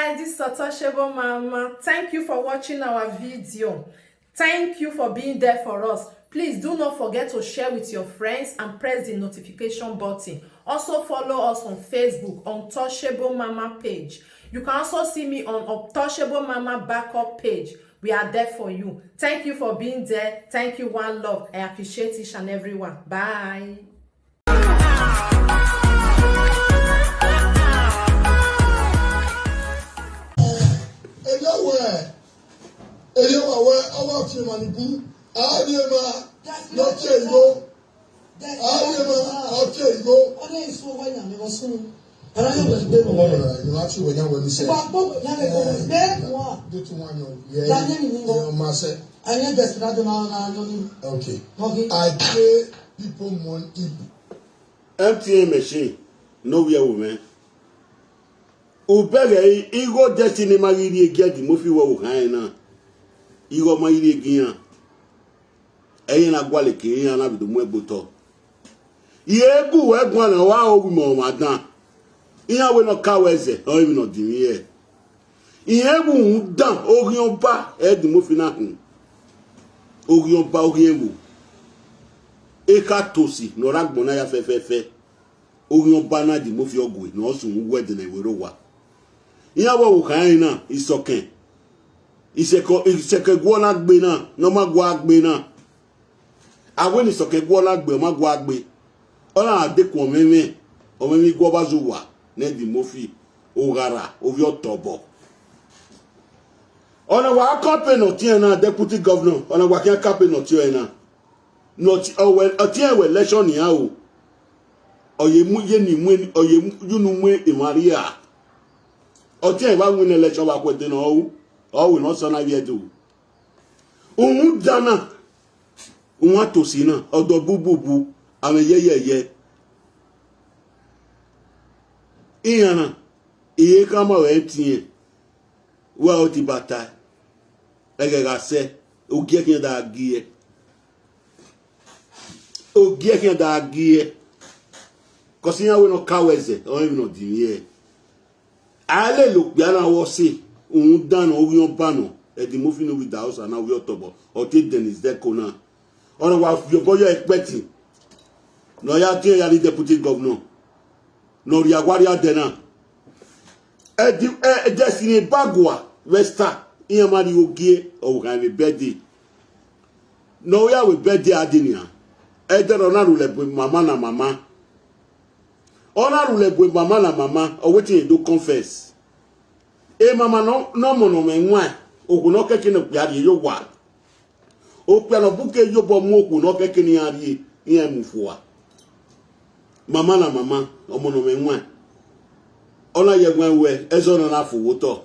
guys, this is Untouchable Mama. Thank you for watching our video. Thank you for being there for us. Please do not forget to share with your friends and press the notification button. Also follow us on Facebook, Untouchable Mama page. You can also see me on Untouchable Mama backup page. We are there for you. Thank you for being there. Thank you, one love. I appreciate each and everyone. Bye. I pay people money. MTN machine, no we are women. Ubege, Igo destiny magiri get the movie wo haina. Igo magiri gian. Eyin agwale ke yan na bido mu eboto. Yegu we gwan na wa ogu mo madan. Iyan we no kaweze, o even no dimiye. Iyebu dan orion ba e di movie na hun. Orion ba oriyebu. Eka tosi no ragbona ya fefefe. Orion ba na di movie ogwe no sun wed na ewero wa. Iyan wo kan na isoken. Iseke gwo na gbe na, no ma gwo agbe na. Awe ni soke gwo la gbe ma gwo agbe. Ola adekun omemi gwo bazu wa ne di mofi ogara ovi otobo. Ona wa campaign no tie na deputy governor, ona wa kan campaign no tie na. Not otie we election ni a o. Oye mu ye ni mu oye yunu mu e Maria. Otie wa win election wa kwete no o we no so na wie do. Ohun dana unwa tosi na odo bububu ame yeyeye iyana iye kama we tie wa oti bata ege ga se ogie kin da gie kosi yan we no kaweze o even no diye ale lo gbe na wo se un dan ori on bano e di movie no with Idahosa na we otobo o te Dennis Deko na on wa your boy expecting no ya tie ya di deputy governor no ri agwaria dena e destiny bagwa westa iyan mari ogie o kan be birthday no ya we birthday adinia e de na rule bo mama na mama ona rule bo mama na mama o wetin do confess e mama no mo no me nwa ogun no keke no gba di yo wa o pe no buke yo bo mu ogun no keke ni ari iyan mu fuwa mama na mama omo no me nwa ona ye gwan we ezo na na fuwo to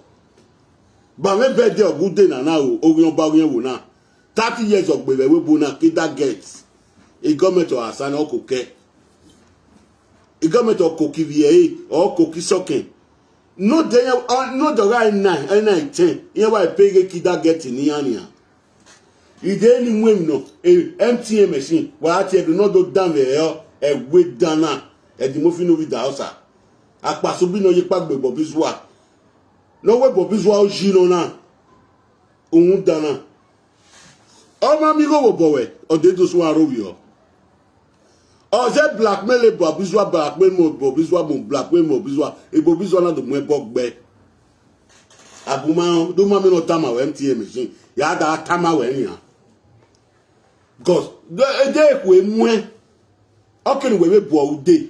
ba me birthday ogude na o ogun ba yen wo na 30 years ogbere we bo na kida get e government o asana okoke e government o kokivie o kokisoken no dey no the right 9 10 yen wa pay kida get ni ania ide ni nwem no MTN machine wa ati e no do down there e we dana e di mo fi no with Idahosa apaso bi no yipa gbe bobizwa no we bobizwa o jino na ohun dana o ma mi go bowe o de do so arowi o ze blackmail bobizwa bobizwa mo blackmail bobizwa e bobizwa na do mo bogbe abuma do ma mi no tama we MTN machine ya da tama we yan because de ku emu okeni we bo ude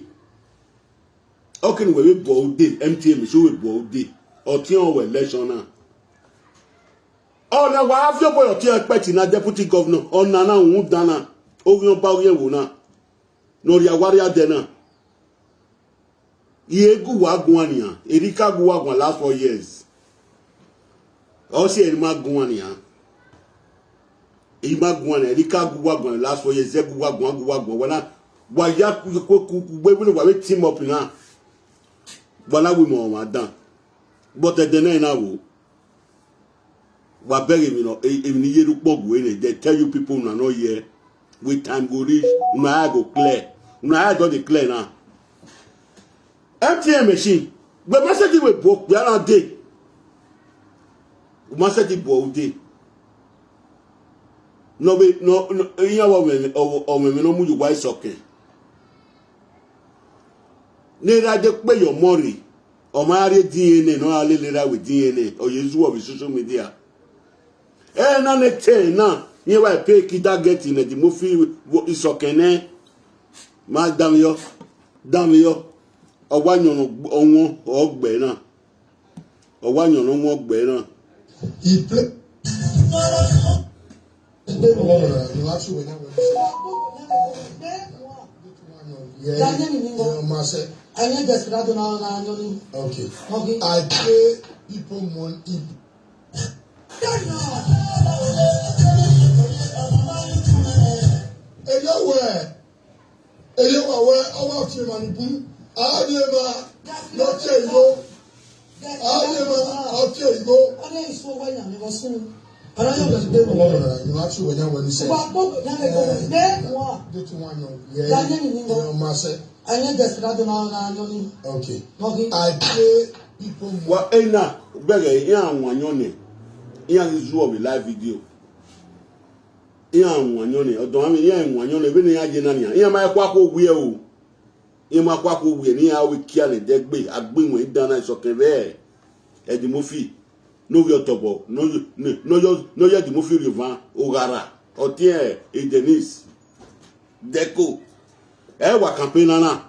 MTN me so we bo ude oti on we election na ona wa afio boy oti expect na deputy governor ona na hu dana ogun ba oyen wo na no ri awari ade na yegu wa gun aniyan erika gu wa gun last 4 years o se eri ma gun aniyan ima gun erika gu wa gun last 4 years egu wa gun wala wa ya ku gbe wa we team up na wala we mo ma dan but the day na wo wa beg me no ni yeru pogu we they tell you people na no here with time go reach una go clear una go dey clear now MTN machine gbe message we book ya na dey Maseti Boude. No, iya wa me no mu why soke. Ne rade pe your money. O ma re DNA no ale lera with DNA or yezu of social media. Na ne ten na ye wa pay kida get in the movie isokene. Madam yo. Owa nyon onwo ogbe na. Owa nyon onwo ogbe na. He play. Okay. I pay people money. Okay. I pay people money. What ena bege ya anwanyone. Ya izu of live video. Ya anwanyone odo ami ya anwanyone be ne ya je na nia. Ya ma kwa ko gwe o. Ya ma kwa ko gwe ni ya we kia le degbe agbinwo idana isokebe. E di mofi no yo tobo no yo di mofi rivan ogara otie e denis deco e wa campaign na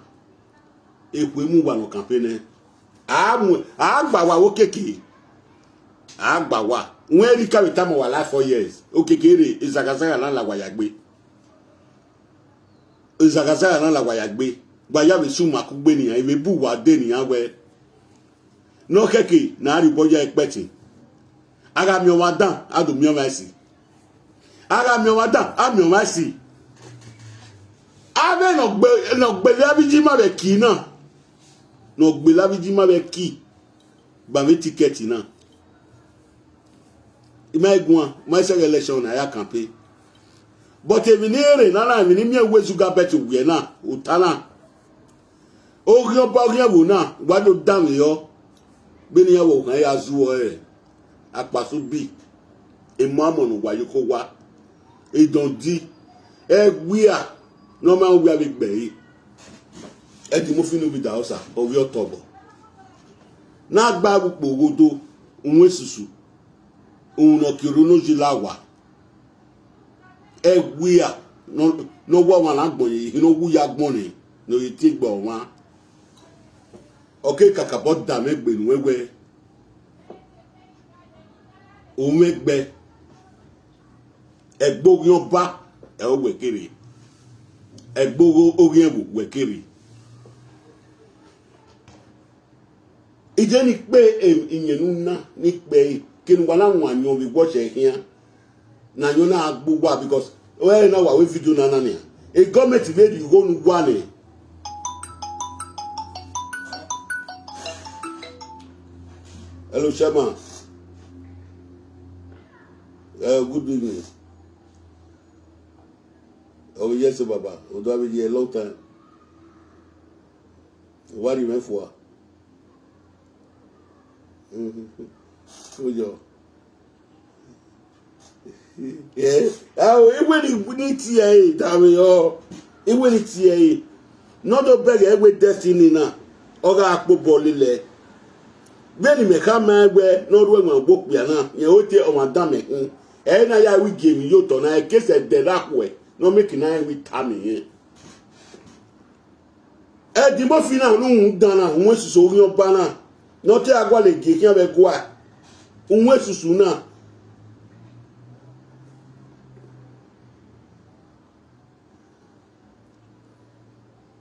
eku emu wa no campaign agba wa okeke agba wa won ri ka time wa life 4 years okeke re izagazaga na lagwa yagbe izagazaga na lagwa yagbe gba ya be su makugbe niyan ibe bu wa de niyan we no keke na riboja ekpeti aga mi o wa dan adu mi o ma si aga mi o wa dan a mi o ma si ave no gbe labiji ma be ki na no gbe labiji ma be ki ba mi ticket na ima egun ma se election na ya campaign but e mi ni ere na mi ni mi ewe sugar bet we na utana o gyo ba gyo wo na gba do dan yo beni yawo kan ya zuwo apaso bi emo amonu wa yiko wa e don di gwia no ma wi abi gbe yi e di mo finu bi Idahosa of your tobo na gba bupo godo unwe susu no kiro no jilawa gwia no wa wa na gbon yi no wu ya gbon ni no yi ti gbo wa okay kakabo da megbe nuwewe o megbe egbo yon ba e o wekere egbo orien wo wekere ije ni pe inyenu na ni pe kinu wala wan yon bi wo se hian na yon na gbogbo because we na wa we video na na ni e government made you go nu gwa ni. Hello, Chairman. Good evening. Oh, yes, Baba. We do have a long time. What do you mean for? Yeah. Oh, it will need tea, damn it. It will need tea. Not a beg with destiny now. Oga akpo bolile. Beni me ka ma gbe no ru enwa gbok bia na ye ote o madam ehun e na ya wi game yo to na e kese de rakwe no make na wi tami e di mo fi na nu dan na won susu ori oba na no te agwa le ge kian be ko a won susu na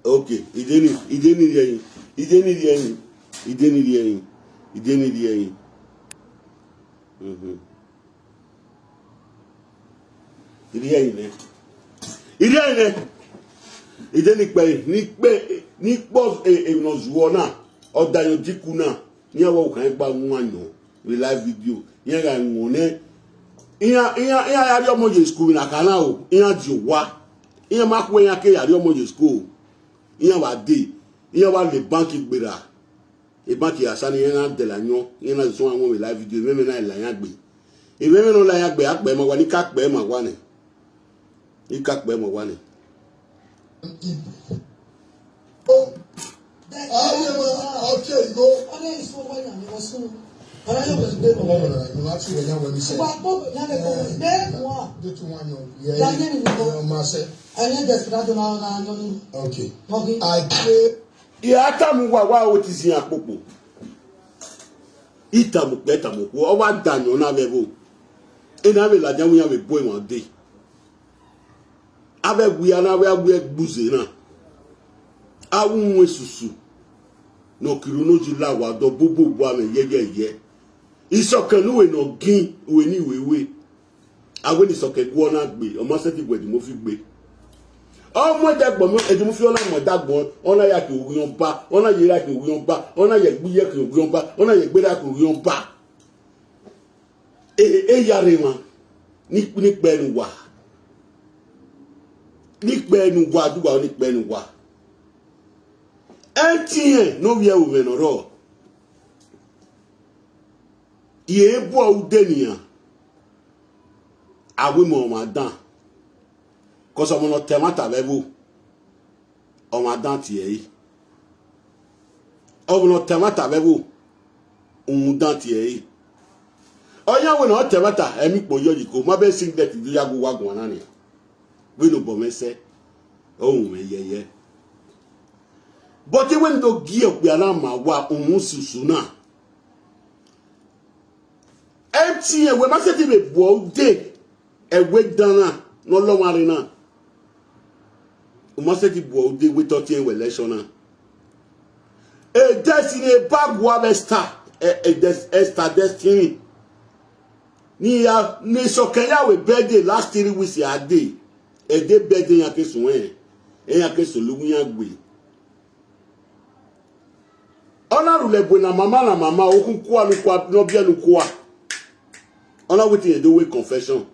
okay ideni yen ideni yen ideni pe ni po no zuo na odayo diku na ni awo kan gba nwanyo we live video yen ga nwone iya ya ri omo je school na kana o iya ji wa iya ma ku yan ke ya ri omo je school iya wa de iya wa le banki gbera e banki asani yen na de la nyo yen na so awon we live video me na ila yan gbe Even no like be akbe mo wani kakbe ma wane. Ni kakbe mo wane. Oh, okay, go. Okay, so when I was so. And I was dead. No, actually, when you say. What? Okay. I pray. Ata mu wa otisi akpopo. Ita mu peta mu ko o wa danyo na bebo. Ina be la jamu ya be boy won dey. Abe guya na we agbu egbuze na. Awun esusu. No kiru no ji la wa do bobo bo ame yeye. Isokanu we no gin we ni wewe. Awe ni soke gwo na gbe, o mo se ti gbe di mo fi gbe. Ọmọ dagbo mo e di mo fi ola mo dagbo, ona ya ki ogun ba, ona ye ra ki ogun ba, ona ye gbi ye ki ogun ba, ona ye gbe ra ki ogun ba. Yare ma ni penu wa. Ni penu wa duwa ni penu wa. Entien no wie o menoro. Ye bo udenia. Awe mo madan. Cause I'm not temata level. On my dantier. I'm not temata level. Dantier. Oh, yeah, we're not temata. Emi poyolico. My best thing that you yago wagwanani. We no bomb say. Oh, yeah. But even though gear bianama wa umususuna. Empty when I said to bo day. A wait dana. No long marina. Umaseti bo de we toti en election. E destiny bag wa star destiny. Ni so Kenya we birthday last 3 weeks ya day. E de birthday yan ke sun en yan ke so lugun yan gbe. Ona rule bo na mama okun kwa lu kwa no bia lu kwa. Ona wetin e do we confession.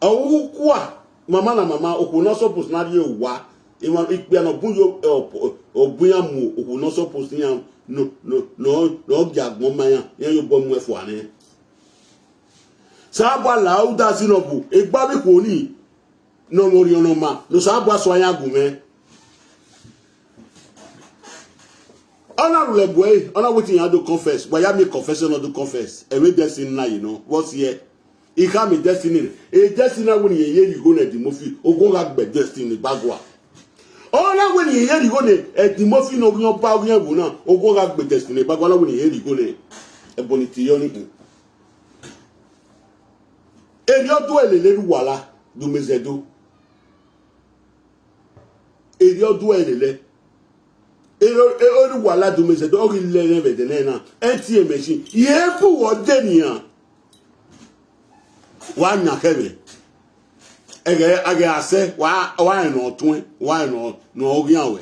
Owu kwa mama oku no suppose na ye wa e wan ikpe na buyo obuya mu oku no suppose yan no jagbon mayan yan yo bo mu efo ane saba lauda sinobu e gba bi ko ni no mori ono ma no saba so yan gume ona rule boy ona wetin yan do confess but ya me confession no do confess e we destiny na you know what's here. He come in destiny. A destiny when you go to the movie, or go back by destiny bagua. All that when you hear you go at the movie no your power, or go back by destiny bagua when you hear you go there. A bonitioni. And you do a little wala, do mezedo. And you do a little. And wala do mezedo, or you learn the nena, NTA machine. Ye poor denia. Wa nya kebe age ase wa no tun wa no ogian we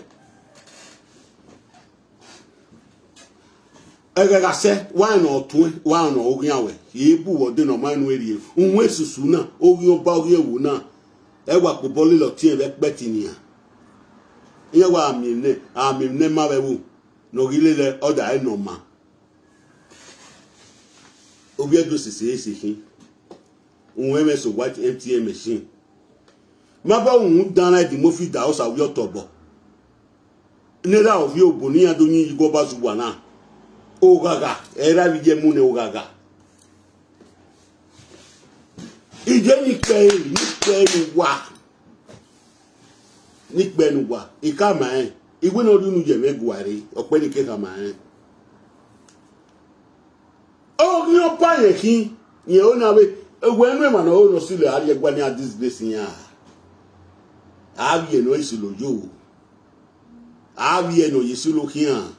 age ase wa no tun wa no ogian we yibu wo de no manu eri unwe susu na ogi oba ogi ewu na e wa po boli lo ti e be petinia iye wa amine ma bewu no gilele oda e no ma obi edo sisi unwe so white MTN machine maba un dana di mo fi Idahosa wi otobo nira of yo boni adonyi yigo bazuwa na ogaga era bi je mu ne ogaga ije ni pe ni pe nu wa ikama igwe no dunu je megware ope ni ke kama o ni opa ye kin ye o na we when we man no sile ari egbani at this place ya abi no isilo yo abi no yisilo kian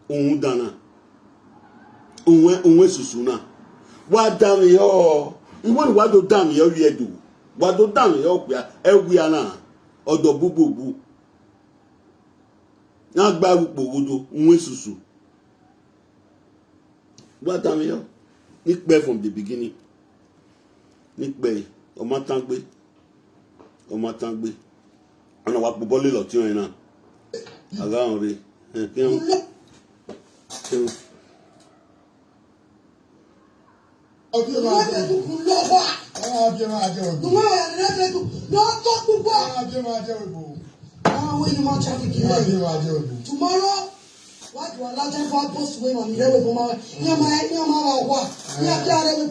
ohun dana onwe susuna wa dam yo iwo ni wa do dam yo wi edu wa do dam yo pe ewi ana odo bububu na gba rupo godo onwe susu wa dam yo it bear from the beginning. Nikbe ọmọ tangbe ana wa pobo le lo ti yin na aga on re Ọbí máa jẹ́ òbò. Ọbí máa jẹ́ òbò. Ọbí máa jẹ́ òbò. Tomorrow, what you are not ever supposed to win on the level for my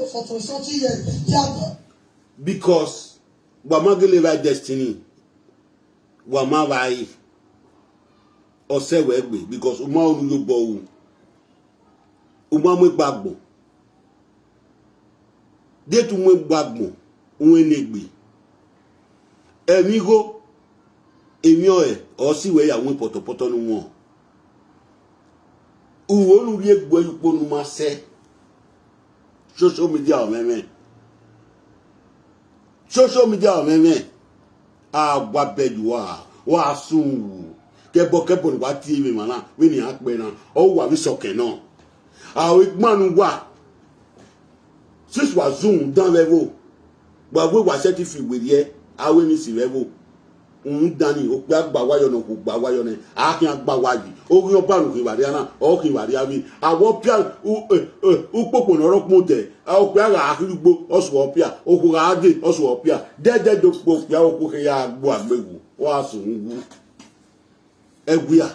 for 20 years. Because Wamagele by destiny. Wamavai. Or say wegbe. Because Uma unu bo. Uma mwe bagbo. Detu mwe bagbo. Unwe negbe. Emigo. Emi oe. Osi we ya mwe poto nu mo. Uwo nu rie gbo yupo nu ma se. Social media o meme. Social media o meme. Wa bedu wa sun kebo ni wa TV mana we ni ape na o wa bi soke na we gbanu wa sis wa zoom dan level gba we wa certificate we ye awe ni si level dani o pe agba wayo na ko gba wayo ne a kin agba waji o ri oba nu ki wa na o ki wa ri abi awo pia u popo na ro mo de a o pe ara akirugbo o so pia o ko ga de o so pia de do po pia o ko ke ya agbo agbewu wa so nwu egwia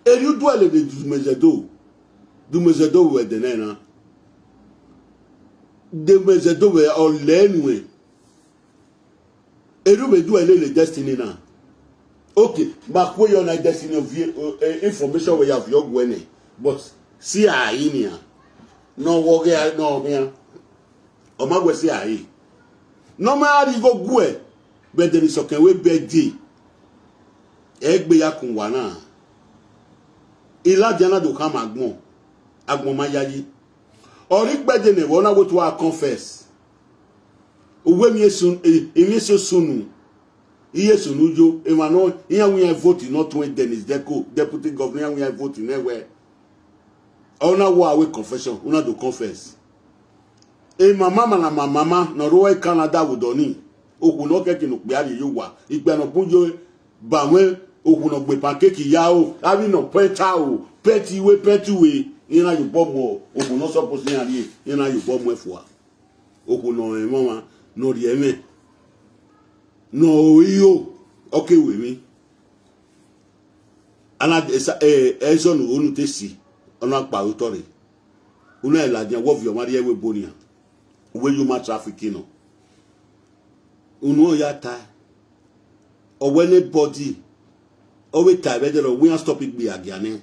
eri du ale de du mezedo we de na de mezedo we o lenwe eri be du ale le destiny na okay ba ko yo na destiny of information we have your gwene but see ainia no wo ge no me o ma gwe see ai no ma ri go gwe be de so kan we be di egbe ya kun wa na ila jana do kan agbon ma yayi ori gbede ne wona go to a confess uwe mi esun emi so sunu iye sunu jo e ma no iya we vote not when Dennis Deco deputy governor we vote newe ona wo awe confession una do confess e mama na mama no ro Canada wudoni okun no keke no pe ari yo wa igbe no bunjo ba wen okun no gbe pancake ya o abi no peta o petiwe ina yo bomo okun no suppose ni ari ina yo bomo efua okun no mama no ri eme no yo okay we mi ana eso no onu tesi ona pa utori una elaje wo vi o mari ewe bonia we you ma traffic no unu ya ta o we anybody o we ta be there we stop it be agiane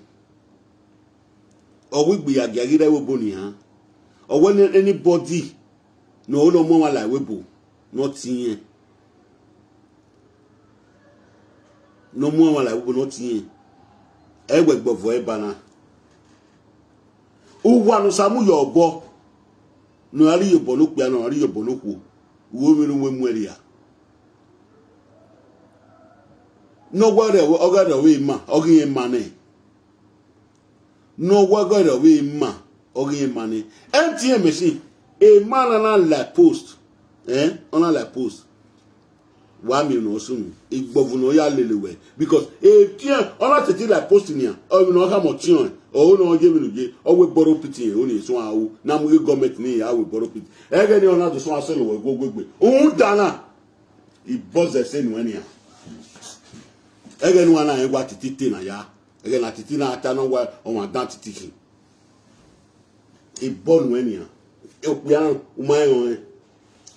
o we be agiage re we bonia o we anybody no no mo like we bo not tin no mo like we bo not tin ewe gbovo e bana uwa no samu yo obo no ari yobo no pe no ari yobo no ku wo mi no mu area no ware ogada we ma ogi mane no wagada we ma ogi mane MTN machine e man na like post on like post wa mi no sunu igbovu no ya lelewe because e tie ona tete like post ni o mi no ka mo tion o no je mi no je o we borrow pity o ni so awu na mu government ni ya we borrow pity e ge ni ona do so aselo we gogbe o dana i boss the same when ya e ge ni wana e gwa titi na ya e ge na titi na ata no wa o ma dan titi i born when ya e pe an o ma yon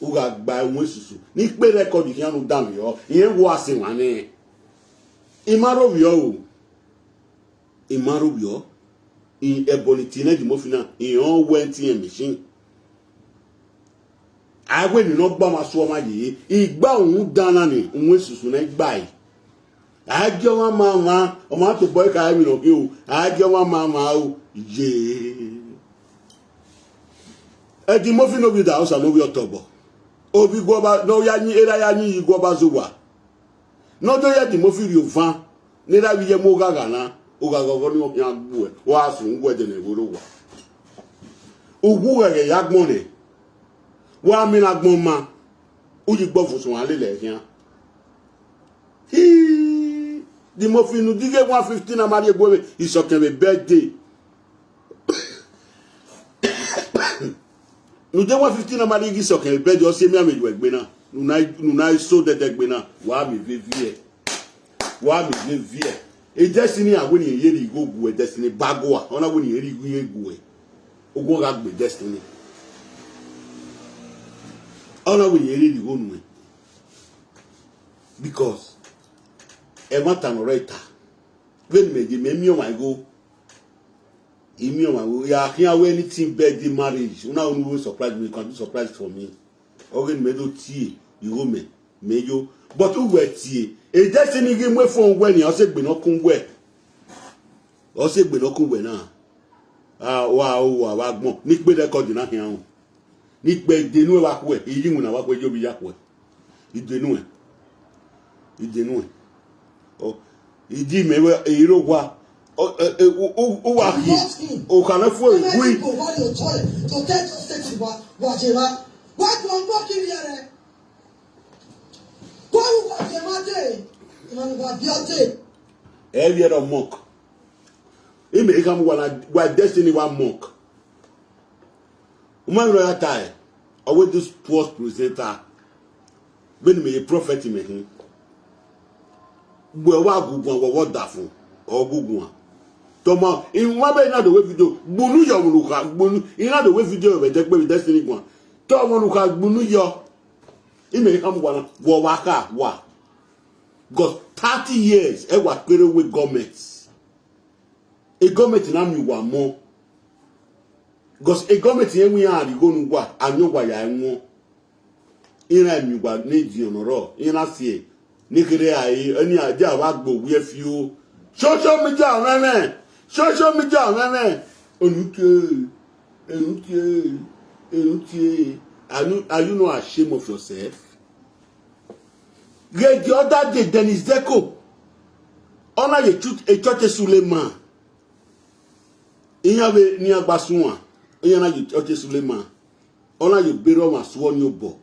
uga gba won susu ni pe record ki anu dan yo iyen wo ase wane imaro bio in eboniti na di mo fina iyan went in machine agbe ni no gba ma so ma yi igba ohun dana ni won susu na gba yi ajo wa mama o ma to boy ka mi no ki o ajo wa mama o je e di mo fina bi Idahosa no wi Otobo obi goba no ya ni era ya ni goba zuwa no do ya di mo fi rio van ni ra bi ye mo gaga na o gaga go ni o yan gbu e wa sun gwe de ne boro wa ogu ge ya gbon le wa mi na gbon ma o ji gbo fusun ale le yan di mo fi nu dige 150 na mari egbo isokan be birthday no dey 150 na mali gi soke be jo se mi ameju egbe na nuna so de egbe na wa mi vevie e destiny a woni yeri go gu e destiny bagoa ona woni yeri gu egu e ogun ga gbe destiny ona woni yeri go nu because e mata no reta when me mi o my go imi o my go ya here when anything birthday marriage una will surprise me, you can do surprise for me ogen me do tie you me mejo but who were tie e destiny gi mo fon we ni o se gbe no kun we na wa gbon ni pe record na hin ahun ni pe denu e wa ku e yi mu na wa pe jo bi ya ku e idenu e o idi me we iro wa o wa hi o kana fu e gui to take to state wa jema wa do ngo ki here ko wa jema de man wa biote e bi ero mock e me kam wa destiny wa mock o man ro ya tai o we this post presenter when me a prophet me hin gbo wa gugun wo da fun o gugun to mo in wa be na do we video gbonu yo mu ka gbonu ina do we video be je pe destiny gwan to mo nu ka gbonu yo ime kam wa wo wa ka wa got 30 years e wa pere we government e government na mi wa mo because e government yen wi ari go nu gwa anyo gwa ya enwo ira mi gwa neji onoro ira sie ni kire ai ani aja wa gbo wi efi o social media rene enutie are you not ashamed of yourself? The other day Dennis Deco ona ye church Suleiman iyabe ni agbasunwa iyana ye church Suleiman ona ye bero ma so ni obo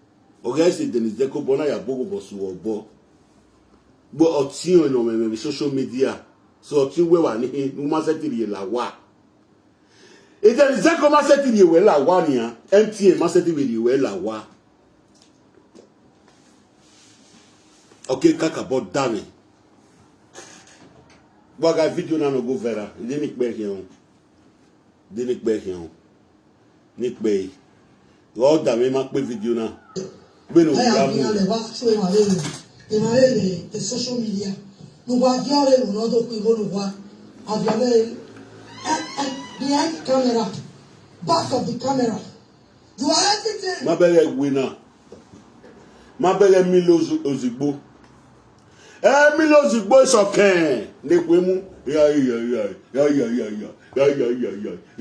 oga se Dennis Deco bona ya bogo bo so obo bo oti on me social media so oti we wa ni ma setiri la wa e Dennis Deco ma setiri we la wa ni a MTA ma setiri we la wa okay kaka bod dami boga video na no go vera deni pe hian ni pe o da me ma pe video na gbe no ya mu the social media no wa yore no do pe go no wa aviale behind the camera back of the camera you are everything ma bere winner ma bere mi ozigbo mi lozigbo isoken le pe mu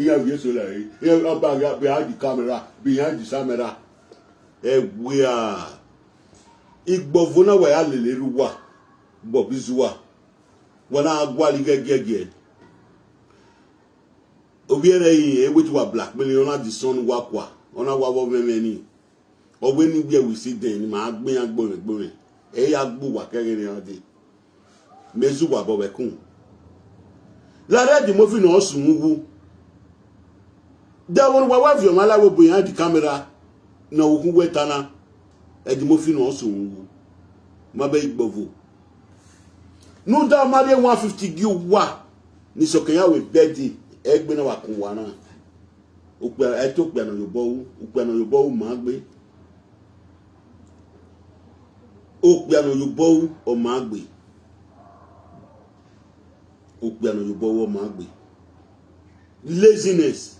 ya vi so la ya ba behind the camera we are igbovo na wa ya leleru wa bobizuwa wana agwali gegege obiere yin e wetu wa black me ona the sun wa kwa ona wa wo memeni ogbe ni gbe we see den ni ma gbin agbo e ya gbo wa kere ode mezu wa bo wekun la ready mo fi no sun wu da won wa vi o malawo behind the camera na ogun wetana e di mo fi no sun wu ma be igbovo no da mari 150 gi wa ni sokanya we bedi egbe na wa kun wa na o pe e to pe na yobo ma gbe o pe na yobo o ma gbe laziness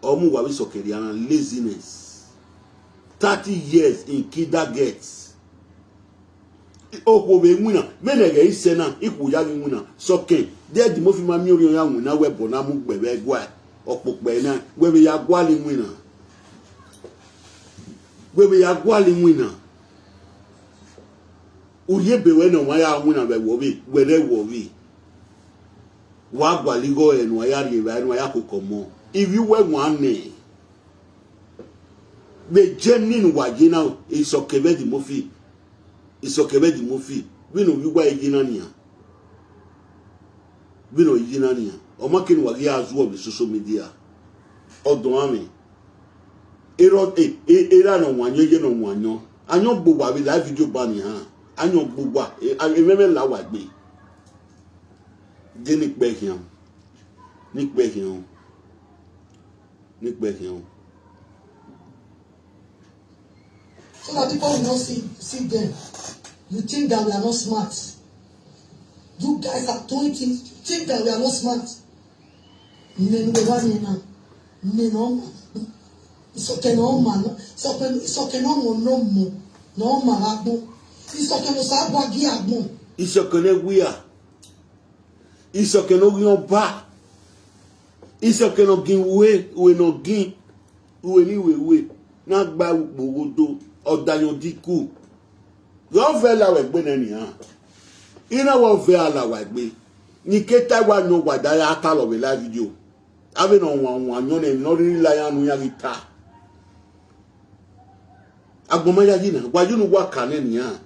omu wa bi sokeri ana laziness 30 years in kindergarten okwo be nwina menege ise na iku ya nwina soken de di mo fi ma mi ori ya nwina webo na mu gbebe gwa opope na webe ya gwali nwina uye bewe no wa ya nwina be wo bi were wo bi wa gwali go enu ya ri ba enu ya kokomo if you were one be genuine wa gina isokebe di mo fi bino wigwa igina o makini wa ya azu of social media odon ami era no wanyo ye no wanyo anyo gbogbo abi live video ban ha anyo gbogbo ememe la wa gbe de ni pe hian So that people will not see them. You think that we are not smart. You guys are doing things. You think that we are not smart. It's okay, no man. It's okay, no more. No man, it's okay, no sabagi agbo. It's okay, no wia. It's okay, no yon ba. It's okay, no gin we no gin. We ni we. Na gba gbogodo odayan diku. Yo fe la we gbe nani ha. Ina wo fe ala wa gbe. Ni keta wa no wa da ya ta lo we la video. Ave no wan no ne no ri la ya nu ya gita. Agboma ya yina wa yunu wa kane ni ha.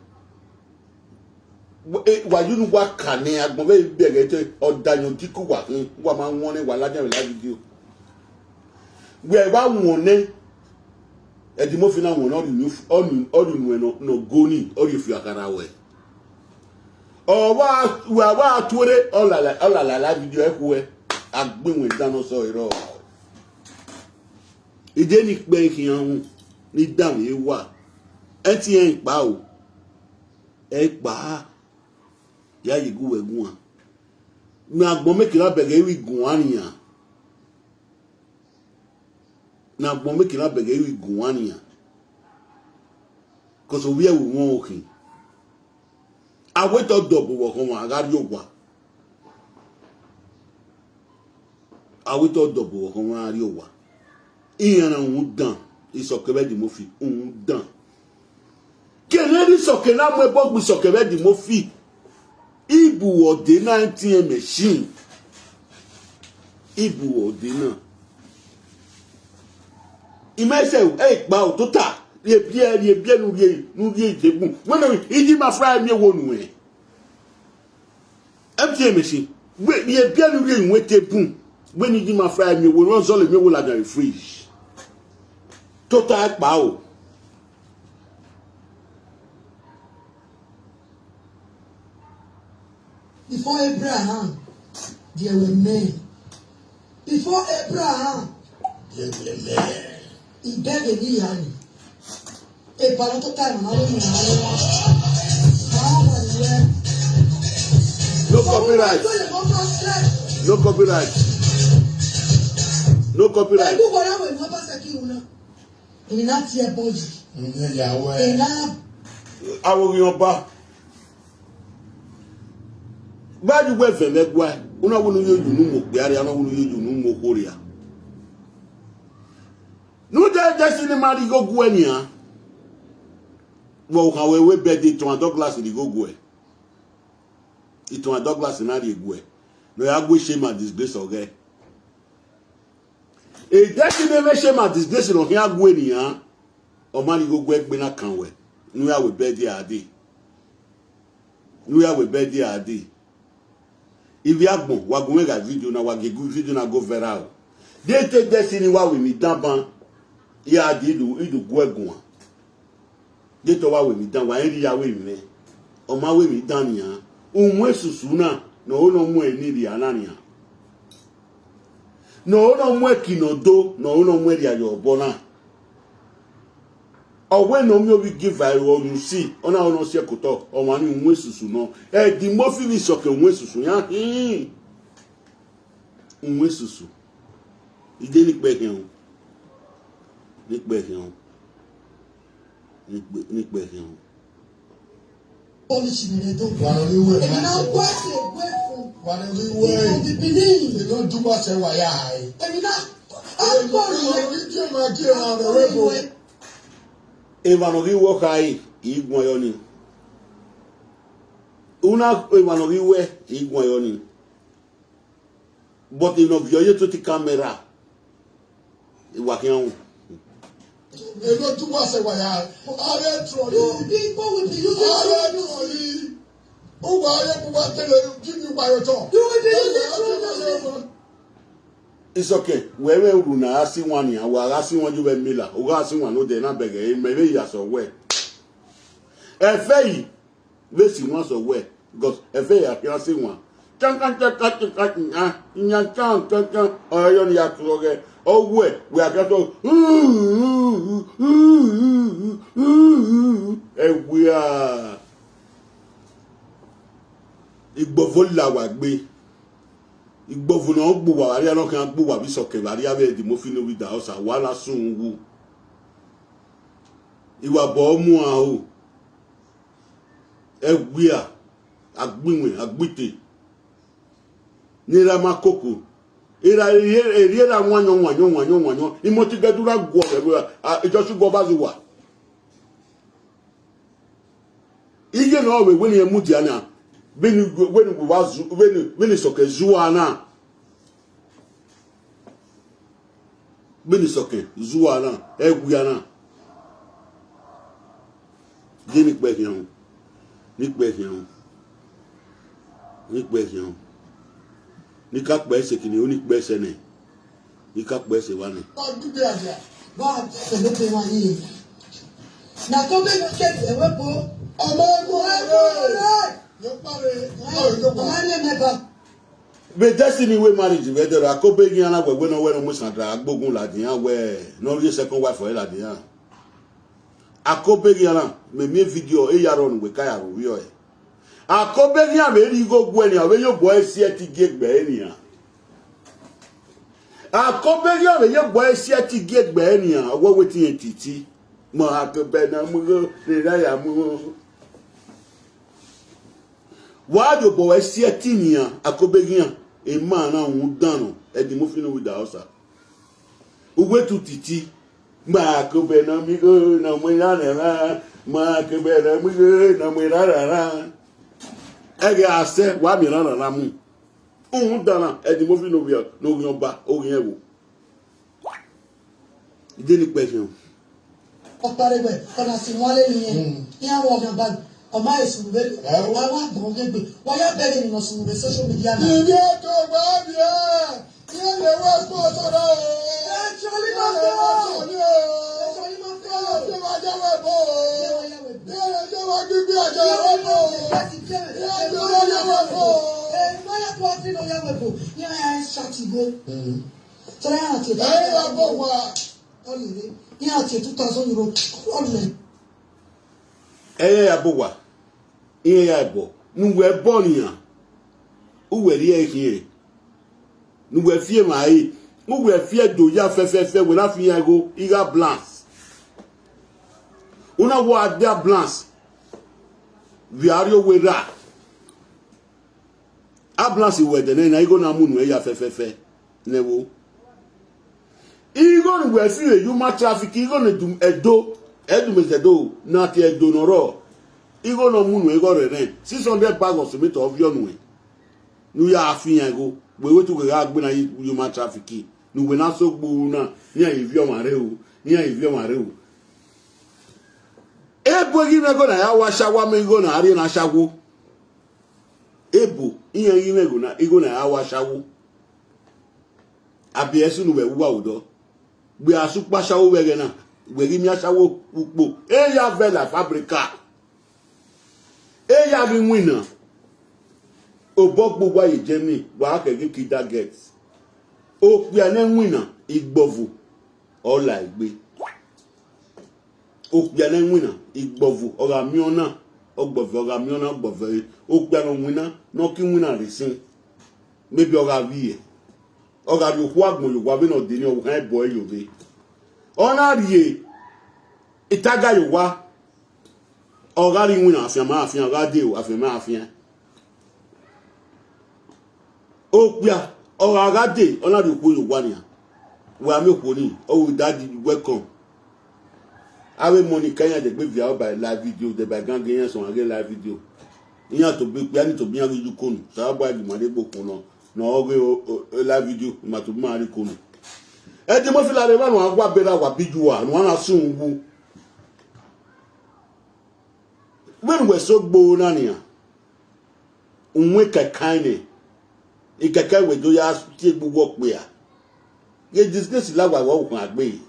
Wa yunu wa kane agboma be ge te odayan diku wa ma won ne wa la jan we la video. We wa won ne edi mo fina won onu no goni ori fi akara we. O wa tuore la video eku agbewon dano so iro ide ni pe kian ni dan e wa eti en pa o e pa ya yigu wegun an mi agbon mekila bege wi gun aniyan na agbon mekila bege wi gun aniyan ko so wi e won okin aweto double wo kan agari ogwa awito double wo kan ari ogwa iyan un dan isokebe di mo fi un dan keleri sokena mo ebogbu sokebe di mo fi ibu ode 19 machine ibu ode na imese pa o to ta rie bie nu rie jegun when iji ma fry mi wo nu e empty machine we bie nu rie nwe tebun when iji ma fry mi wo no so le mi wo la dan fridge total pa o before Abraham there were men. Before Abraham there were men. He begged the Diani. A parental time, no copyright. No copyright. No copyright. Awo yoba. Baju gbe fe megwa. Una wonu yoju nu mo pe ari ana wonu yoju nu mo koria. Nu de sini mari go gu enia. Wo kan we be de ton Douglas di go gu e. Iton Douglas na di gu e. No ya go shame and disgrace oge. E de sini me shame and disgrace no ya gu enia. O mari go gu e gbe na kan we. Nu ya we be de ade. Nu ya we be de ade. If you have one, we go make video na we go video na go viral. They take destiny wa we mi dan ban. Ya di do go egun. They to wa we mi dan wa ri ya we mi. O ma we mi dan niyan. Ohun esusu na no mu eni ri ananiyan. No mu ekinodo, no mu ri ayo obo na. Or when no me give viral you see, ona se koto, o ma ni ohun esusu no. Di mo fi bi soke ohun esusu yan. Ohun esusu. Ide ni pe ken. Nipe hian. Polish me don't One of you if you now work away from One of you way. the beginning. They don't do much of why I. If you now I'm going Evanogi wo kai igun yo ni. Una evanogi we igun yo ni. But in of yo to the camera. Iwa kian. They don't do much of why I. People will be using trolley. Oh, why you want to give you by your tongue? You will be using trolley. It's okay. Wherever you na asi one ya, we asi one you be mila. O asi one no dey na bege. Maybe you so well. Efe we si one so well because efe ya can see one. Chan oyo ni ya kloge. Oh we are going to we are igbovola wa gbe igbovu na gbo wa ari ano kan gbo wa bi soke ari ave di mo finu wi Idahosa Wahala sun wu iwa bo mu a o we are agbinwe agbite ni ra makoko era wanyo imoti gadura gwo ijosu go bazuwa ige no we weni emudi ana beni wazu beni soke zuwa na beni soke zuwa na egwu ana deni pe hian ni ká pẹ́ ṣe kìíní ó ní pẹ́ ṣe ní ká pẹ́ ṣe wá ní. God celebrate one year. Na come make get a weapon. Be destiny we marriage we there akobe yin ala we no we no musandra agbogun ladian we no re second wife for ladian. Akobe yin ala me video e yaro nu we ka yaro wi o e. Akobe yin ame ri go gbu eni awe yo boy si eti gegbe eniyan. Akobe yin ame yo boy si eti gegbe eniyan owo wetin Atiti mo akobe na mu go le ra ya mu. Wa do boy si eti niyan akobe yin e ma na un danu e di mo finu wi Idahosa. Uwe tu Titi ma akobe na mi go na mo ya na ma akobe na mi go na mo ra. Ege ase wa mi ran ra mu dana e di mo fi no wi no yan ba o yen wo ide ni pe fiun O paregbe ona si wale ni yan wo yan ba o ma esu be wa gbon gbe wa ya bele ni no sun be social media na Ibi to gba bia. Ye le wa ko soro o. Actually ma ko actually ma ko Se wa je we bo. Ye se wa gbigbe aja we bo. Eye ya bowa iye ya bo nu we bo niyan u we ri e hie nu we fie mai u we fie do ya fe we la fi yan go iga blancs una wa dia blancs viario we ra ambulance we de na igo na munu e ya fe newo igo we fi e human traffic igo na dum edo na ti edo noro igo na munu igo re 600 bags of cement of your nu ya afiyan go we wetu ga gbe na human traffic nu we na so gbu na ni ivio mare o ebo gi na go na ya wa shawa me go na ari na shawo ebo iyan yin ego na ego na awa shawo abi esu nu we wa odo gbe asupa shawo wege na gbe ri mi asawo pupo e ya vela fabrica e ya bi wina obogbo wa yi Germany wa kege kida get o pe ane wina igbovu ola igbe o pe ane wina igbovu ora mi ona ogbovo ga mi ona gbove o gba no wina no ki wina resin maybe oga vie oga ri oku agbon yo wa be no de ni o kan boy yo be ona rie itaga yo wa oga ri wina afian oga de o afian o gba oga ga de ona ri oku yo wa ni wa mi oku ni o daddy welcome awe money Kenya de gbe via by live video de by gangen so age live video iyan to be pe ani to bi yan ri konu sa ba di mo de gbokun no oge live video ma to ma ri konu e de mo fi la re ba no agwa bera wa biju wa no na sun wu when we so gbo na ni unwe kakane ikaka we do ya ti gbogbo pe a ye disgrace la wa wo kan agbe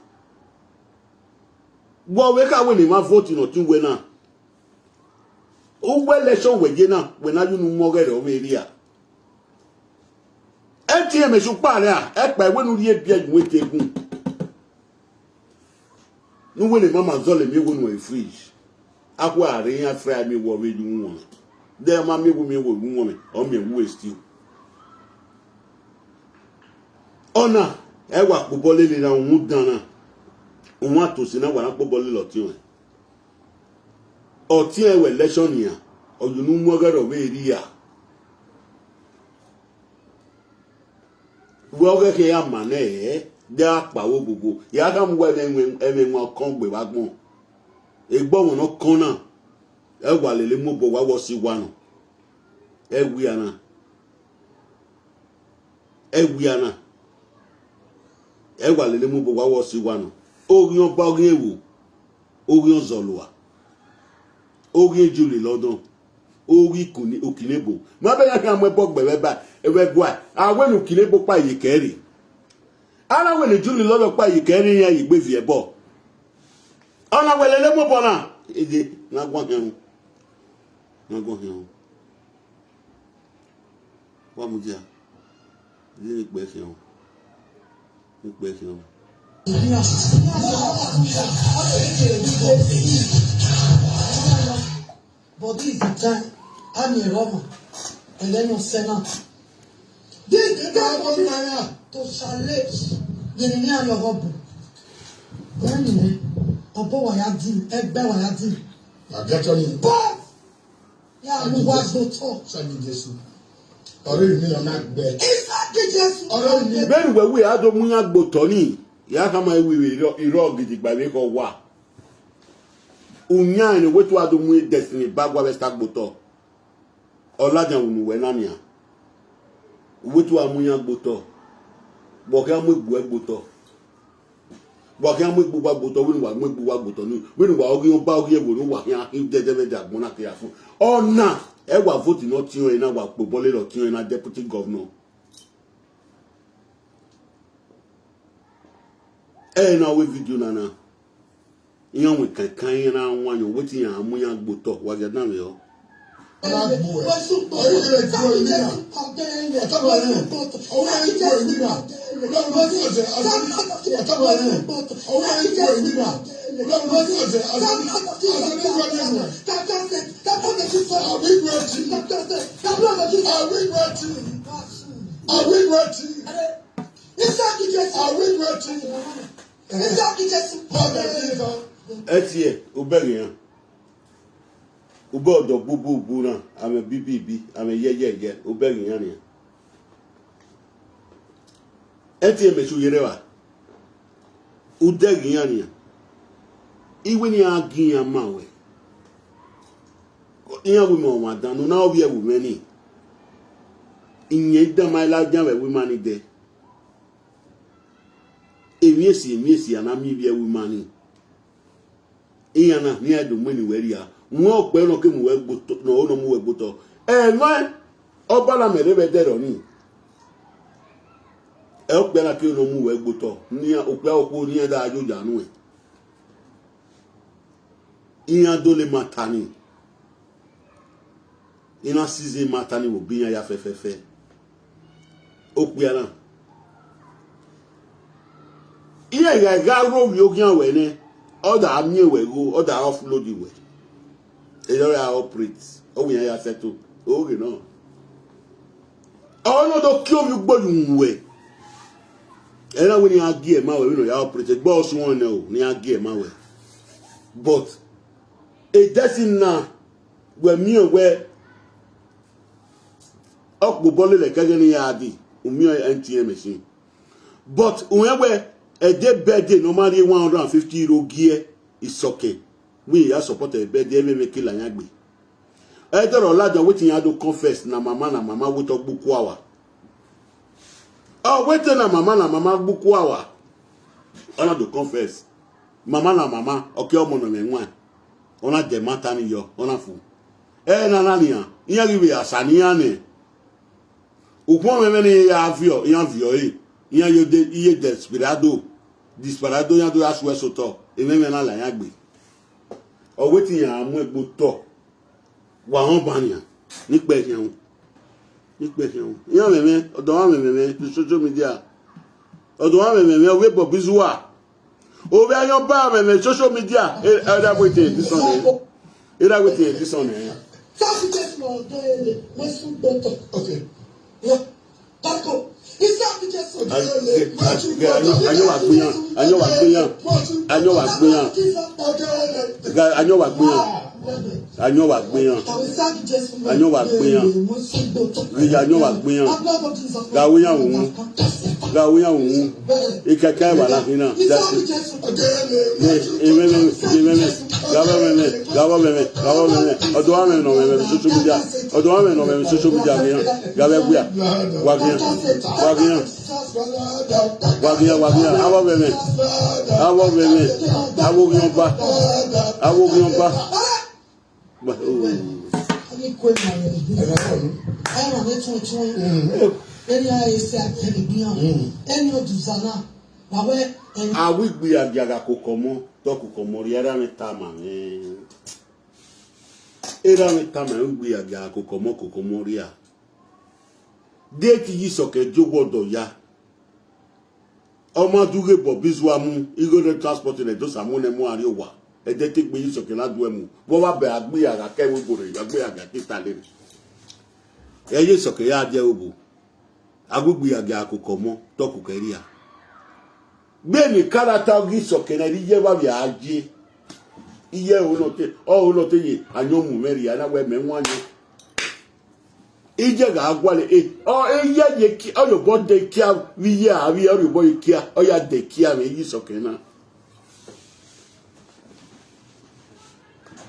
wo we ka we ni ma vote no tun we na o we election we je na we na you nu mo gere o me ria enti me su pa re a e pa we nu ri ebia ju we tegun nu we le mama zole mi wo nu e fridge akwa are yan fry mi wo we ju won de ma mi wo me o me waste you ona e wa popo le na ohun dan na ohun atosi na wa na popo le lo ti won o ti e we election ya o you nu mo gero we ri ya wo ge ke ya mane e de apawo gbogbo ya ka mu we eme won kan gbe wa gbon e gbo won no kan na e wa lele mo bo wa wo si wa no e wi ana e wa lele mo bo wa wo si wa no orion ba orion ewo orion zolua orion juli lodon ori kuni okinebo ma be ya mo bo gbe ba ewe gwa awenu kinebo pa yi keri ara we le juli lodon pa yi keri yan igbe fi ebo ona we lele mo bo na eje na gwa hen wa mu ja ni igbe fi hen But this is the time I'm a Roma and then your Senate. This is the time to challenge the enemy and your hobby. When you Papa Wayadi, Egbe Wayadi. I get on you. But yeah, we was no talk. Send Jesus. Ọ̀rẹ́ mi na gbe. Exactly Jesus. Ọ̀rẹ́ mi. Bẹ́ẹ̀ ni we ado mu ya gboto ni ya ka ma wi iro gidi gba be ko wa unya ni wetu ado mu destiny bagwa be sta gboto olajan unu we na nia wetu amunya gboto bo ka mu egbu gboto bo ka mu egbu gboto we ni wa mu egbu gboto ni we ni wa ogi o ba ogi ewo ni wa yan jeje me jagbon na ke afun ona e wa vote no ti o ina wa po bole lo ti o ina deputy governor na we video na yan we kan na wan yo wetin yan amuya gboto wa ga dan yo etie oberian ubodo bubu na ame bibibi ame yeye oberian ni etie mesu yerewa uderian ni iwe ni agian mawe iyan we mo wa danu na obi ewu meni inye dan mai la jan we mani de emiesi ana mi bi ewu mani iyana ni edo mu ni weria won pe no ke mu we gboto no no mu we gboto no obala mere be dero ni e pe la ke no mu we gboto ni ope opo ni da ajo janu iyan do le matani ina size matani wo biyan ya fefefe ope ara iye ga ro mi ogian we ni other ami we go other offload we e do ya operate o we ya settle o re no no do ki o mi gboyun we e na we ni agi e ma we no ya operate gbo so won na o ni agi e ma we but e desin na we mi we okpo bole le kege ni ya di o mi NTM machine but we a day birthday normally 150 euro gear is okay. We are support a birthday make kill and yagbe. Either or larger waiting ya do confess na mama we talk book hour. Oh waiting na mama book hour. Ona do confess. Mama okay omo no me nwan. Ona de mata ni yo ona fu. Na nani ya. Iya gibe asani ya ne. Ukwo me ni ya vio Iya yo de iye desperado ya do aswe soto ememe na la ya gbe o wetin ya amu egbo to wa hon banya ni pe yan iya meme odo wa meme social media odo wa meme o we bo bizuwa o be ayo ba meme social media era wetin this one Ça, c'est mon Dieu, moi, sous d'autres. Ok. D'accord. Il s'agit de son Dieu. Awigbi agiaga kokomo to kokomo ri era mi tama wigbi agiaga kokomo ri a date yi soke jogodo ya ọmọ duge bo bizwa mu igore transport le do samune mu ari owa e de te gbe yi soke la du emu bo wa be agbi aga ke wo gore agbi aga kita le e yi soke ya je obo agugbi aga kokomo to kukeria gbe ni karata gi soke na ri je wa bi aje iye ono te ye anyomu meri ana we me nwanyo ije ga agwale eye ye ki oyo bode kia wiye abi oyo boy kia oya de kia me yi sokena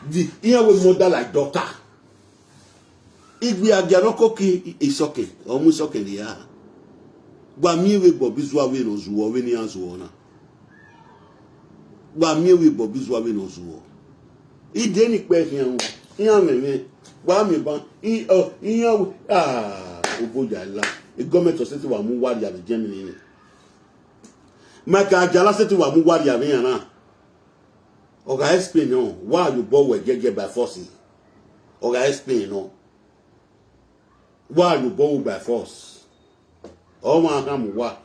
di iye we model like doctor igbi agianoko ki isoke o mu soke ri ya gba mi we bo bizwa we no zuwo we ni azuwo na gba mi we bo bizwa we no zuwo ide ni pe hian iyan meme wa mi ban iyan oboja la e government of state wa mu wari ya Germany ni maka jala state wa mu wari ya na oga explain no why you born we gege by force oga explain no why you born by force o ma ka mu wa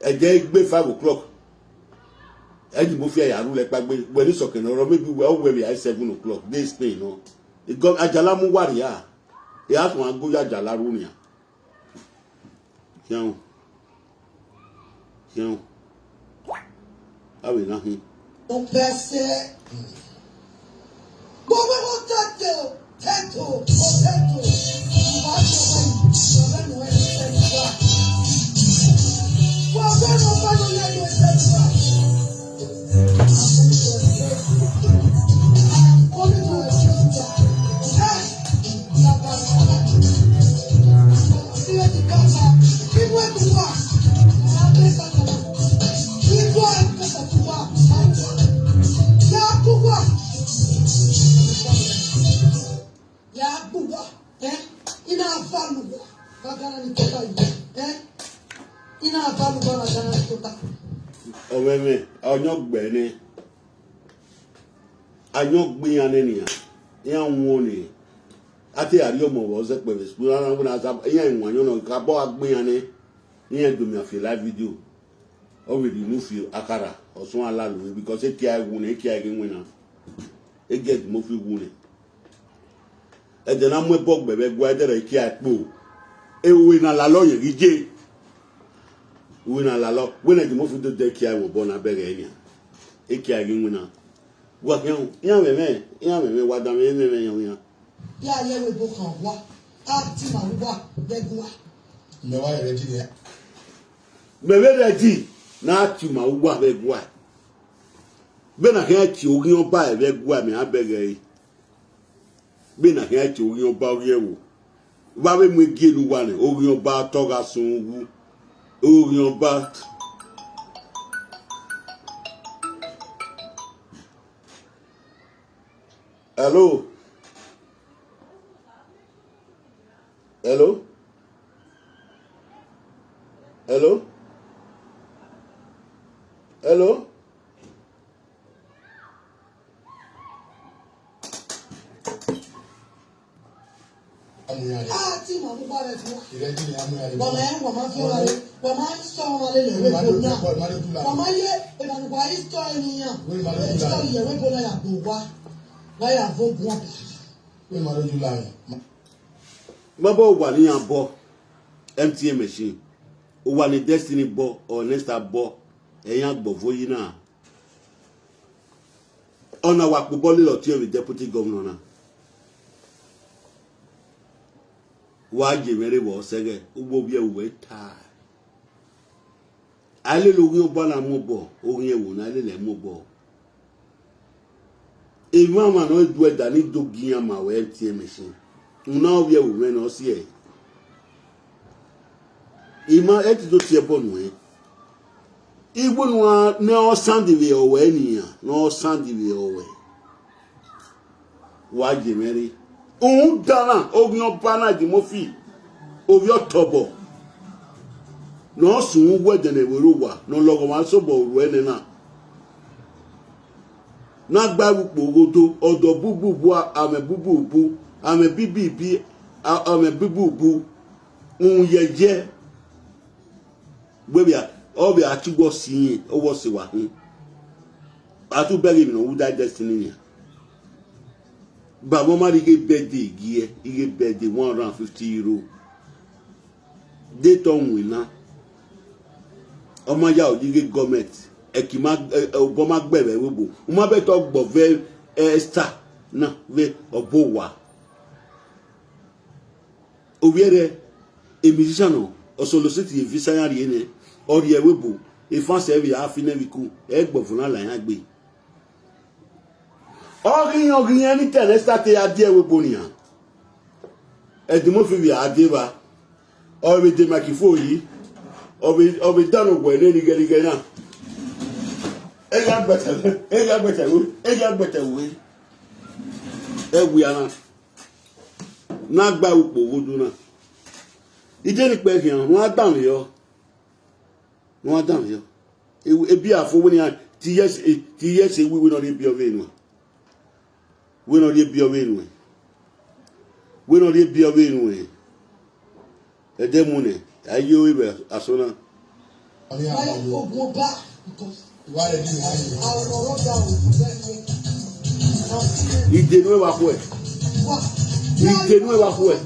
e je gbe 5 o'clock eji mo fi ayaru le pagbe we ni soke no ro maybe we all we be 7 o'clock dey stay no e go ajala mu wari ya e ha tun ago ya ajala ru ni yan awe na hin On passait. Bon, on tête. On va Omeme onyogbe ni anyogbe yan ni yan won ni ati ari omo wo se pe spura na buna sa yan won yo no ka bo agbe yan ni yan do mi afi live video o we di no fi akara osun alalu because e ki ai won e ki ai win na e get mo fi won ni e de na mo bo gbe be gwa de re ki ai po e we na la lo yen rije wina lalo wina di mo fi do de kia wo bona bere enia e kia gi wina wa kian ya meme wa da me yan ya le we bo kan wa a ti ma wa de gwa Me wa ready ya. me we ready na ti ma wa be gwa be na ke ti ori on ba e be gwa me abere yi be na ke ti ori on ba ori ewo wa be mu gie lu wa ni ori on ba to ga sun wu ori ba hello Hello? Hello? Ah, tí màá mú bá rẹ̀ tí wọ́n. Wọ́n máa fi wọlé, wọ́n máa ń sọ wọn lé lẹ́wé bọ́nà. Wọ́n máa yé ìdánwò ayé sọ ènìyàn. Sọ ìyẹ̀wé bọ́nà yàgò wá. Láyà fún wọn. Baba wà ní àbọ̀ MTN machine. O wà ní Destiny bọ̀ or Nesta bọ̀ ẹ̀yìn àgbọ̀fọ́ yìí náà. Ọ̀nà wà pọ̀ bọ́ọ̀lì lọ tí o rí deputy governor náà. Wàá jèmẹ́rẹ́ wọ̀ sẹ́gẹ̀ owó bí ẹ wẹ̀ tà. Alẹ́ lórí ọba náà mú bọ̀ orin ẹ̀wò náà alẹ́ lẹ́ mú bọ̀. Ìmọ̀ àmà náà du ẹ̀dá ní dogi àmà wẹ̀ MTN machine. Una bí ẹ̀wò mẹ́ náà sí ẹ̀. Ìmọ̀ ẹ̀ ti tó tiẹ̀ bọ̀ nù ẹ́. Igbo nwa na ọsandịrị ọwee n'iya na ọsandịrị ọwee. Wàá jèmẹ́rẹ́. Òun dáná ogun ọba náà di mọ́fì orí ọ̀tọ̀bọ̀ náà sùn ún wẹ̀dẹ̀nẹ̀ wẹ̀rọ wà náà lọ́gọ̀ máa sọ̀bọ̀ òru ẹni náà náà gbárùpọ̀ ògodo ọ̀dọ̀ búbùbù àmẹ́ búbùbù àmẹ́ bíbìbí àmẹ́ bíbùbù ń yẹjẹ́ gbẹ̀bí ọbẹ̀ àtúgbọ̀ sí yín ọwọ́ sí wà hún àtúbẹ̀rẹ̀ ìrìnà wúdà Destiny yẹn. But mama ige birthday gie ige birthday €150. Date on winner. Ọmọ ya ojige government ekima oboma gbere webo. Uma be to gbo ve star na ve obowa. Obiere a musician o solicite visa yan ri ori e webo e fan serve afine wiku e gbo fun ala yan gbe. Orin ẹni tẹ̀lé sáté adé ẹwẹ́gbò nìyàn ẹ̀dìmọ́ fi wì adé wa ọ̀rẹ́ dè màkìfò yìí ọ̀rẹ́ dànù gbọ̀ ẹ̀lẹ́ nìgẹ̀nìgẹ̀ náà ẹ̀yà gbẹ̀tẹ̀wé ẹ̀wì àná náà gba ipò owódú náà ìdí ni pé hìàn wọ́n á dànù yọ ebi àfọwọ́ ni ti yẹ ṣe wíwí náà ní bí ọ̀rẹ́ inú we no dey be away anyway. We no dey be away anyway. Ede mune aye o ibe asona. Ìdènú wa ko e. Ìdènú wa ko e.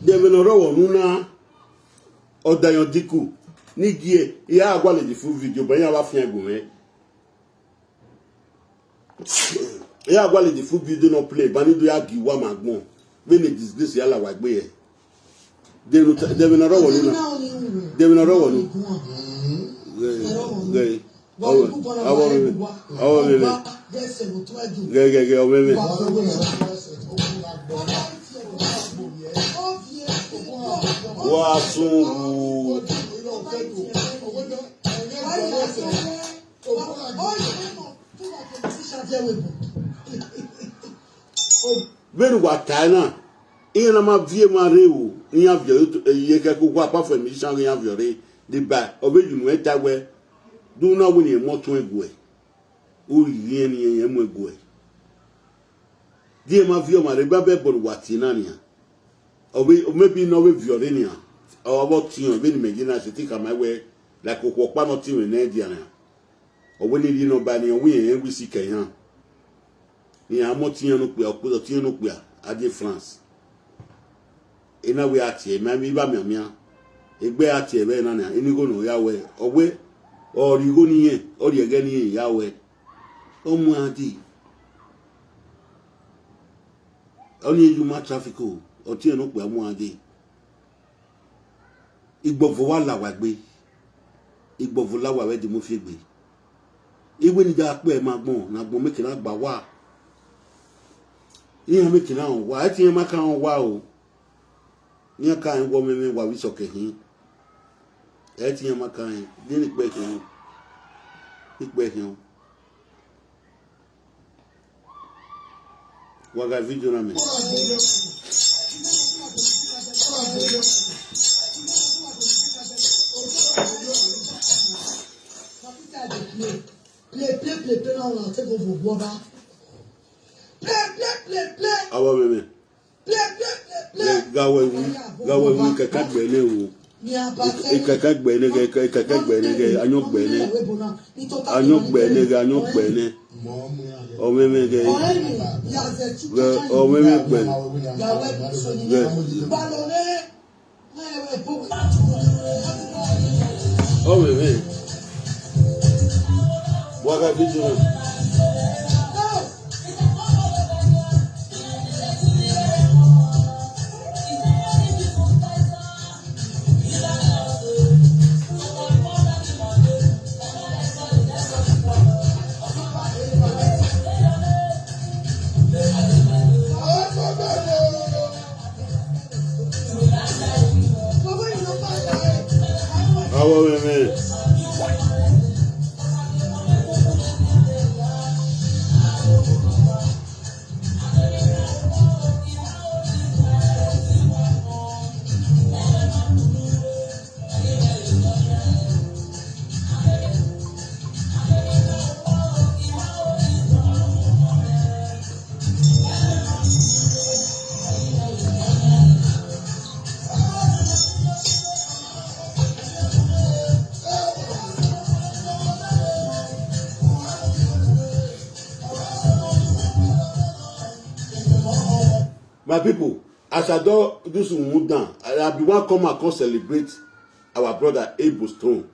Devenoro nuna odayon diku ni gie ya agwale di full video banya wa fian gun ya agwale di full video no play bani do ya gi wa magbon we ne disgrace ya la wa gbe e devenoro nuna gay Wasungu Bẹ́ẹ̀ni wà tàánà ìyẹn náà máa vie máa rẹ̀ wò ní àbíọ̀ iye kẹ́kọ̀ọ́ kó apáfẹ́ mi sàn ní àbíọ̀ rẹ̀ dìbà ọbẹ̀ jùlọ ẹ̀ dáwẹ́ dúró náà wọ́n ní ẹ̀mọ́ tún ẹ̀gọ́ ẹ̀ ó rí ẹni ẹ̀yẹ́ mọ́ ẹ̀gọ́ ẹ̀ díẹ̀ máa vie máa rẹ̀ bá bẹ́ẹ̀ bọ̀rọ̀ wà tì náà nìyà maybe no we violenia or about you be Medina city kama we like okwa no tin we na dia na o we ni no ba ni o we en we sika yan ni amotiyan no pe okudo tin no pe ade France ina we atie ma mi ba mi amia egbe atie be na na enigo no ya we o we o ri go ni yen o ri ege ni ya we o mu adi oni ejuma traffic o ti enu pe amu ade igbofo wa la wa gbe Igbovola wa we di mo fi gbe. Iwe ni da pe ma gbon na gbon make na gba wa. Iyan make na on wa ti yan ma kan wa o. Iyan ka en wo me wa wi soke hin. E ti yan ma kan ni ni pe hin. Ni pe hin. Wa ga video na me. Play, now on take over water. Play. Awa me. Play. Gawe wi kaka gbe le o. E kaka gbe ne ge anyo gbe ne. Anyo gbe ne. O me ge. O me gbe. O me. Waga video. My people, as I do this one down, I be one come and come celebrate our brother Abel's throne.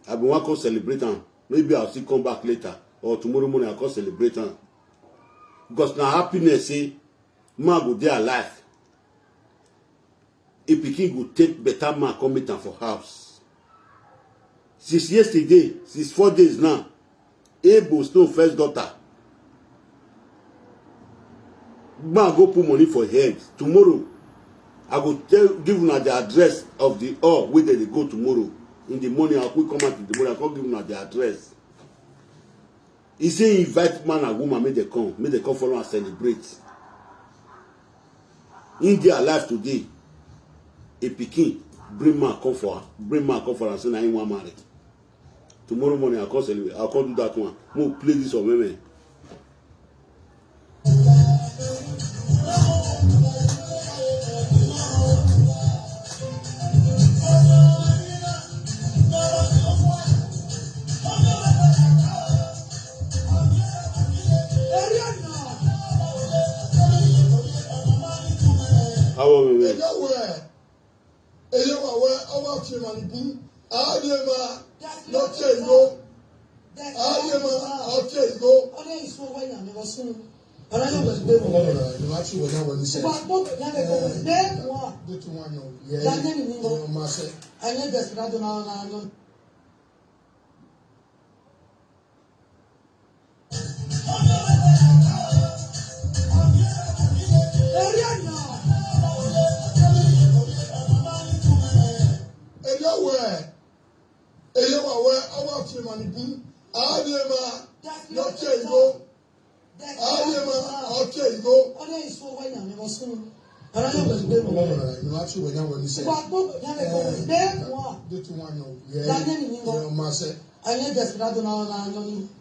I be one come celebrate him. Maybe I'll still come back later or tomorrow morning I'll come celebrate him. Because now happiness say man go there alive. A pikin go take better man come meet am for house. Since yesterday, since 4 days now, Abel's throne first daughter. Man go put money for head. Tomorrow, I go give una the address of the where they go tomorrow. In the morning, I will come out in the morning. I will give una the address. He say invite man and woman, make they come follow and celebrate. In their life today, a pikin bring man come for and say na him wan marry. Tomorrow morning, I will celebrate. I will do that one. Mo play this on women.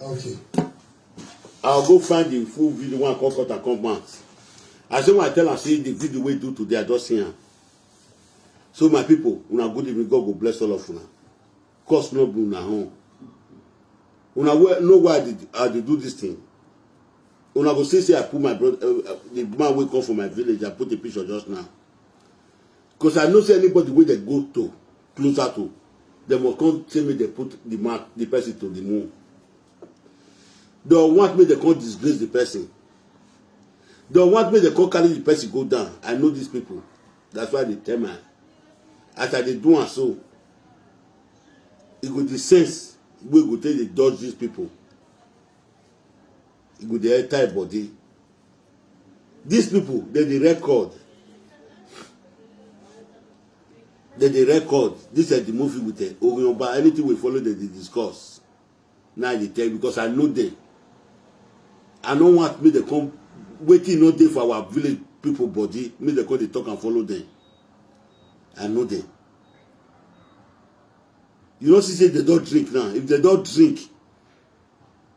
Okay. I'll go find the full video one call cut and come back. I say when I tell her say the video we do today, I just see her. So my people, una good evening, God will bless all of una. Cause no be una home. Una know why I did do this thing. Una go say I put my brother, the man will come from my village. I put the picture just now. Because I know say anybody where they go to closer to, they must come tell me they put the person to the moon. They don't want me to come disgrace the person. They don't want me to come carry the person go down. I know these people. That's why they tell me. As I they do and so. it go the sense we go take the dodge these people. It go the entire body. These people, they record. They record. This is the movie with the Orionba. Anything we follow, they discuss. Now they tell because I know them. I don't want me to come waiting no day for our village people body. Me they come they talk and follow them. I know them. You know, she say they don't drink now. If they don't drink,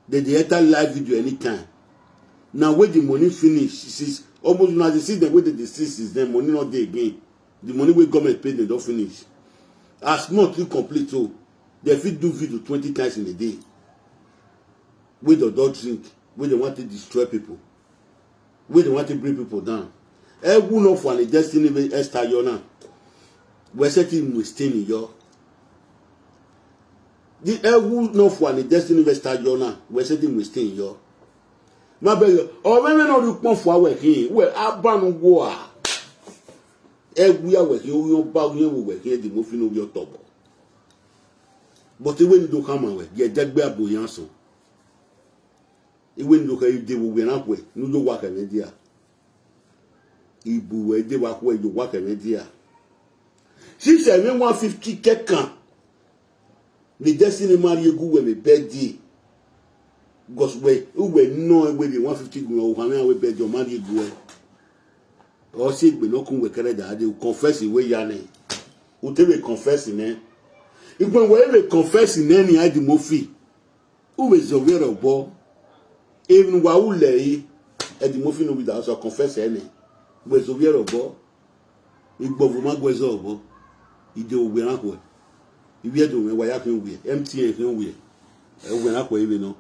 they enter live video anytime. Now when the money finish, she says almost now they see them where the disease is them money not there again. The money we government pay they don't finish. As not incomplete so they fit do video 20 times in a day. Where they don't drink, where they want to destroy people, where they want to bring people down. Every no for the destiny we Esther Yona. We're setting we stay in your. The every no for the destiny we Esther Yona. We're setting we stay in your. My baby, or when no look more for our here, where I ban war. Every year we hear bag here we hear the moving of your top. But when you don't come away, you're dead by a boyanso. When you look at you, we went up with no work and idea. Ibu where they work where you work and idea. She said, 150 kekan. The destiny marry you go with a birthday. Because we know where the 150 go, how many bed your money go. Or say we no come we carry that they confess in way yane. We tell we confess in eh. If we confess in any id mofi. Who is aware of bo? Even wa u lei e di mofi no be that so confess any. We is aware of bo. Igbo vo magwezo obo. Ide owe na ko. Ibi edo we wa ya kan we. MTN kan we. E we na ko even no.